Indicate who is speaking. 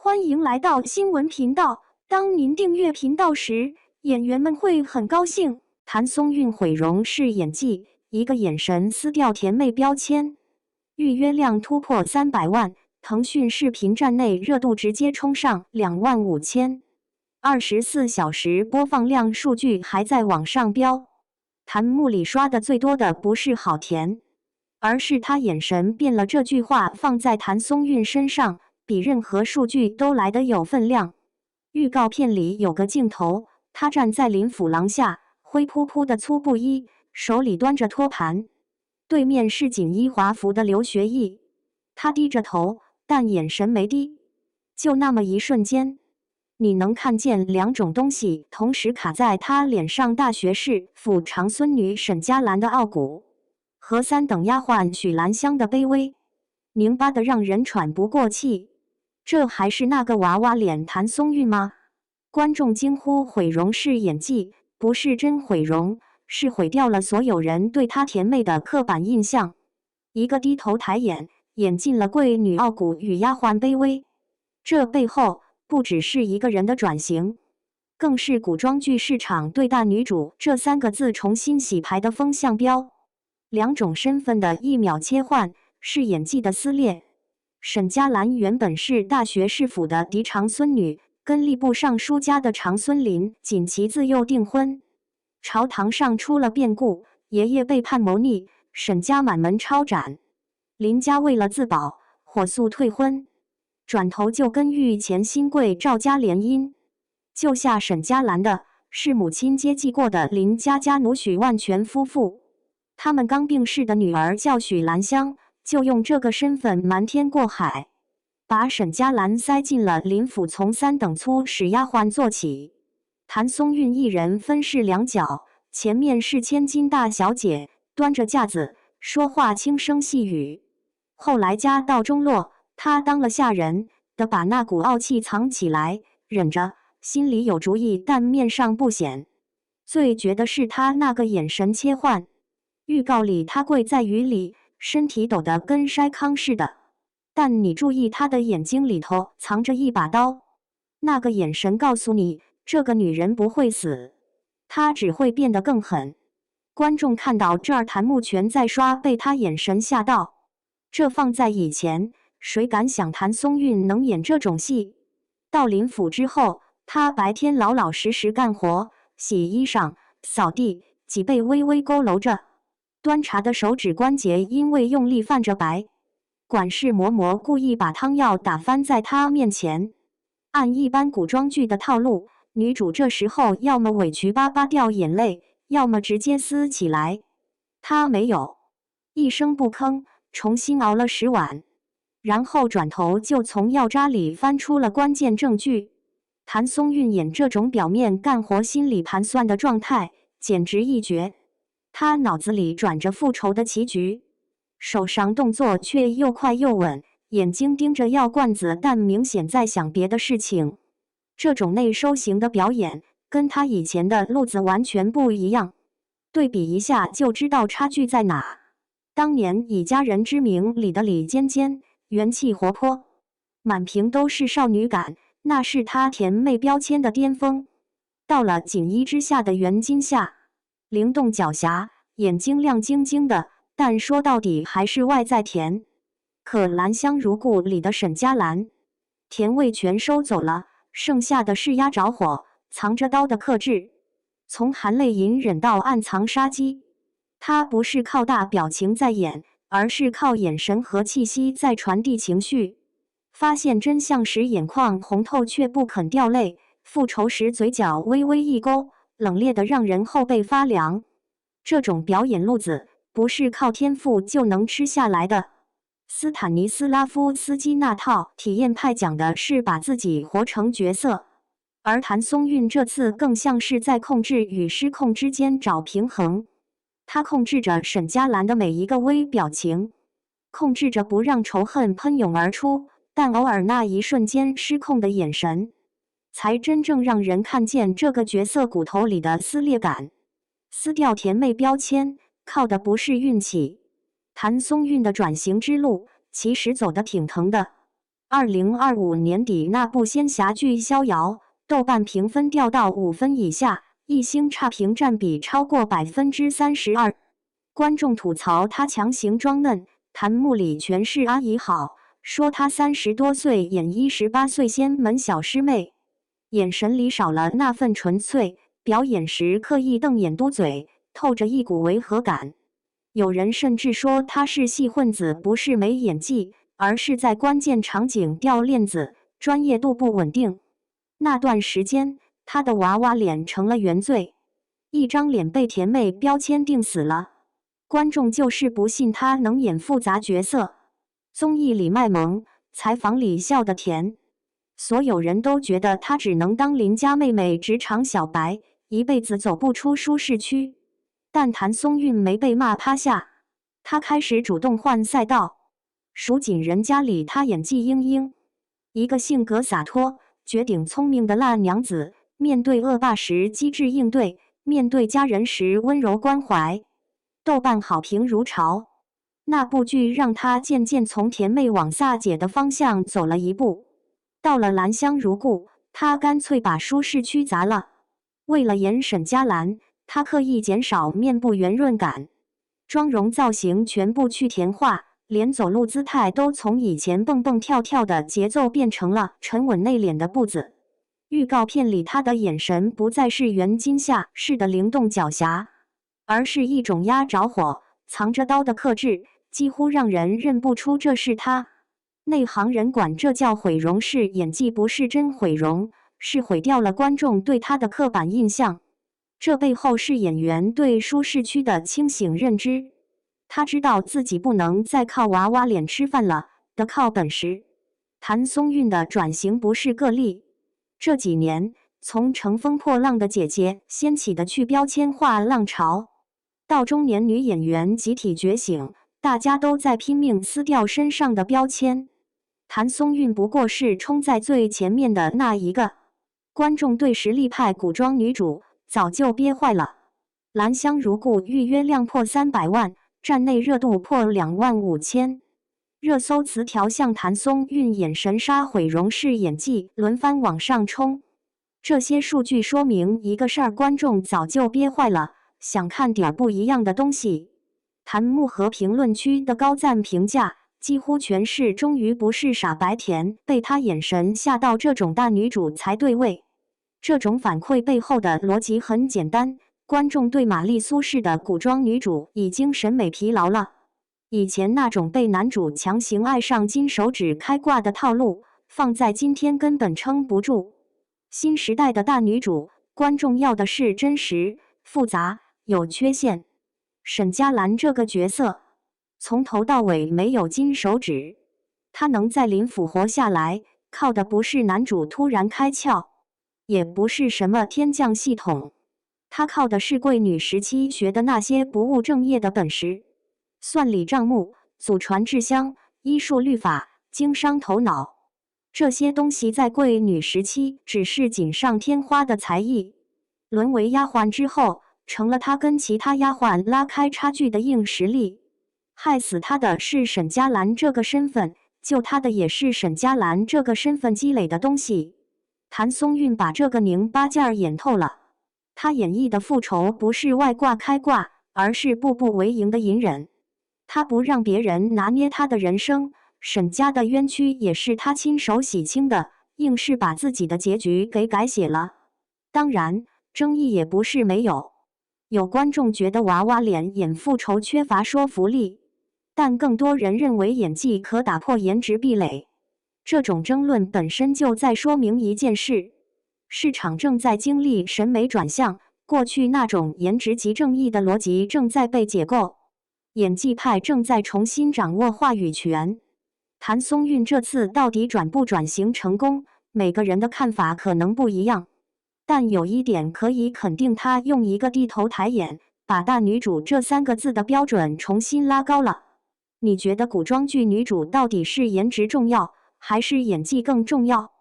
Speaker 1: 欢迎来到新闻频道。当您订阅频道时，演员们会很高兴。谭松韵毁容是演技，一个眼神撕掉甜妹标签，预约量突破300万，腾讯视频站内热度直接冲上25000，24小时播放量数据还在往上飙。弹幕里刷的最多的不是好甜，而是他眼神变了这句话放在谭松韵身上，比任何数据都来得有分量。预告片里有个镜头，他站在林辅廊下，灰扑扑的粗布衣，手里端着托盘，对面是锦衣华服的刘学义，他低着头，但眼神没低。就那么一瞬间，你能看见两种东西同时卡在他脸上：大学士府长孙女沈佳兰的傲骨，和3等丫鬟许兰香的卑微，拧巴的让人喘不过气。这还是那个娃娃脸谭松韵吗？观众惊呼毁容是演技，不是真毁容，是毁掉了所有人对她甜妹的刻板印象。一个低头抬眼，演尽了贵女傲骨与丫鬟卑微。这背后不只是一个人的转型，更是古装剧市场对大女主这3个字重新洗牌的风向标。两种身份的一秒切换，是演技的撕裂。沈佳兰原本是大学士府的嫡长孙女，跟吏部尚书家的长孙林锦旗自幼订婚，朝堂上出了变故，爷爷背叛谋逆，沈家满门抄斩，林家为了自保，火速退婚，转头就跟御前新贵赵家联姻。救下沈佳兰的是母亲接济过的林家家奴许万全夫妇，他们刚病逝的女儿叫许兰香，就用这个身份瞒天过海，把沈佳兰塞进了林府，从3等粗使丫鬟做起。谭松韵一人分饰2角，前面是千金大小姐，端着架子，说话轻声细语。后来家道中落，她当了下人的，把那股傲气藏起来，忍着，心里有主意，但面上不显。最绝的是她那个眼神切换，预告里她跪在雨里，身体抖得跟筛糠似的，但你注意她的眼睛里头藏着一把刀，那个眼神告诉你，这个女人不会死，她只会变得更狠。观众看到这儿，弹幕全在刷，被她眼神吓到。这放在以前，谁敢想谭松韵能演这种戏？到林府之后，她白天老老实实干活，洗衣裳、扫地，脊背微微佝偻着，端茶的手指关节因为用力泛着白。管事嬷嬷故意把汤药打翻在她面前。按一般古装剧的套路，女主这时候要么委屈巴巴掉眼泪，要么直接撕起来。她没有，一声不吭，重新熬了10碗，然后转头就从药渣里翻出了关键证据。谭松韵演这种表面干活心理盘算的状态，简直一绝。她脑子里转着复仇的棋局，手上动作却又快又稳，眼睛盯着药罐子，但明显在想别的事情。这种内收型的表演，跟她以前的路子完全不一样。对比一下就知道差距在哪。当年以家人之名里的李尖尖，元气活泼，满屏都是少女感，那是她甜妹标签的巅峰。到了锦衣之下的袁今夏，灵动狡黠，眼睛亮晶晶的，但说到底还是外在甜。可兰香如故里的沈佳兰，甜味全收走了，剩下的是压着火、藏着刀的克制，从含泪隐忍到暗藏杀机。她不是靠大表情在演，而是靠眼神和气息在传递情绪。发现真相时眼眶红透却不肯掉泪，复仇时嘴角微微一勾，冷冽的让人后背发凉。这种表演路子不是靠天赋就能吃下来的。斯坦尼斯拉夫斯基那套体验派讲的是把自己活成角色，而谭松韵这次更像是在控制与失控之间找平衡。他控制着沈佳兰的每一个微表情，控制着不让仇恨喷涌而出，但偶尔那一瞬间失控的眼神，才真正让人看见这个角色骨头里的撕裂感。撕掉甜妹标签，靠的不是运气。谭松韵的转型之路其实走得挺疼的。2025年底那部仙侠剧《逍遥》，豆瓣评分掉到5分以下，一星差评占比超过32%。观众吐槽他强行装嫩，弹幕里全是阿姨好，说他30多岁演18岁仙门小师妹，眼神里少了那份纯粹，表演时刻意瞪眼嘟嘴，透着一股违和感。有人甚至说他是戏混子，不是没演技，而是在关键场景掉链子，专业度不稳定。那段时间，他的娃娃脸成了原罪，一张脸被甜妹标签定死了。观众就是不信他能演复杂角色。综艺里卖萌，采访里笑得甜，所有人都觉得他只能当邻家妹妹职场小白，一辈子走不出舒适区。但谭松韵没被骂趴下，他开始主动换赛道。蜀锦人家里他演季莺莺，一个性格洒脱、绝顶聪明的烂娘子，面对恶霸时机智应对，面对家人时温柔关怀。豆瓣好评如潮，那部剧让他渐渐从甜妹往撒姐的方向走了一步。到了兰香如故，他干脆把舒适区砸了。为了演沈佳兰，他刻意减少面部圆润感，妆容造型全部去甜化，连走路姿态都从以前蹦蹦跳跳的节奏变成了沉稳内敛的步子。预告片里他的眼神不再是袁今夏式的灵动狡黠，而是一种压着火、藏着刀的克制，几乎让人认不出这是他。内行人管这叫毁容式演技，不是真毁容，是毁掉了观众对他的刻板印象。这背后是演员对舒适区的清醒认知。他知道自己不能再靠娃娃脸吃饭了，得靠本事。谭松韵的转型不是个例，这几年从乘风破浪的姐姐掀起的去标签化浪潮，到中年女演员集体觉醒，大家都在拼命撕掉身上的标签。谭松韵不过是冲在最前面的那一个。观众对实力派古装女主早就憋坏了。兰香如故预约量破300万，站内热度破25000，热搜词条向谭松韵演神杀毁容式演技轮番往上冲。这些数据说明一个事儿，观众早就憋坏了，想看点不一样的东西。弹幕和评论区的高赞评价几乎全是终于不是傻白甜，被他眼神吓到这种大女主才对味。这种反馈背后的逻辑很简单，观众对玛丽苏式的古装女主已经审美疲劳了。以前那种被男主强行爱上金手指开挂的套路，放在今天根本撑不住。新时代的大女主，观众要的是真实、复杂、有缺陷。沈佳兰这个角色，从头到尾没有金手指，她能在林府活下来，靠的不是男主突然开窍，也不是什么天降系统，她靠的是贵女时期学的那些不务正业的本事。算理账目、祖传制香、医术律法、经商头脑，这些东西在贵女时期只是锦上添花的才艺，沦为丫鬟之后，成了她跟其他丫鬟拉开差距的硬实力。害死她的是沈佳兰这个身份，救她的也是沈佳兰这个身份积累的东西。谭松韵把这个拧巴劲儿演透了，她演绎的复仇不是外挂开挂，而是步步为营的隐忍。他不让别人拿捏他的人生，沈家的冤屈也是他亲手洗清的，硬是把自己的结局给改写了。当然，争议也不是没有，有观众觉得娃娃脸演复仇缺乏说服力，但更多人认为演技可打破颜值壁垒。这种争论本身就在说明一件事：市场正在经历审美转向，过去那种颜值即正义的逻辑正在被解构。演技派正在重新掌握话语权。谭松韵这次到底转不转型成功，每个人的看法可能不一样，但有一点可以肯定，他用一个低头抬眼，把大女主这3个字的标准重新拉高了。你觉得古装剧女主到底是颜值重要，还是演技更重要？